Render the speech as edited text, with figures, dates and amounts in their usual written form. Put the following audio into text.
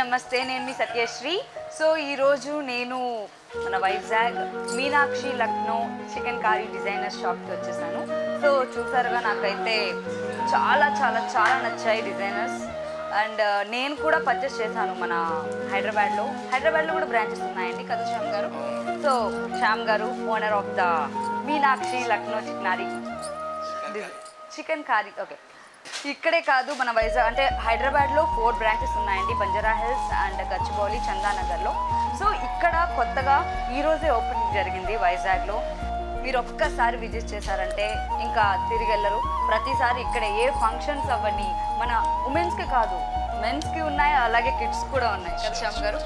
నమస్తే, నేను మీ సత్యశ్రీ. సో ఈరోజు నేను మన Vizag Meenakshi Lucknow chicken Carey designer షాప్కి వచ్చేసాను. సో చూసారుగా, నాకైతే చాలా చాలా చాలా నచ్చాయి డిజైనర్స్. అండ్ నేను కూడా పర్చేస్ చేశాను మన హైదరాబాద్లో కూడా బ్రాంచెస్ ఉన్నాయండి కదా శ్యామ్ గారు. So Shyam garu owner of the Meenakshi Lucknow chicken curry. Okay, ఇక్కడే కాదు మన వైజాగ్ అంటే హైదరాబాద్లో 4 బ్రాంచెస్ ఉన్నాయండి, బంజారా హిల్స్ అండ్ గచ్చిబౌలి, చందానగర్లో. సో ఇక్కడ కొత్తగా ఈరోజే ఓపెనింగ్ జరిగింది వైజాగ్లో. మీరు ఒక్కసారి విజిట్ చేశారంటే ఇంకా తిరిగి వెళ్ళరు. ప్రతిసారి ఇక్కడ ఏ ఫంక్షన్స్ అవ్వని, మన ఉమెన్స్కి కాదు మెన్స్కి ఉన్నాయి, అలాగే కిడ్స్ కూడా ఉన్నాయి కదా శ్యామ్ గారు.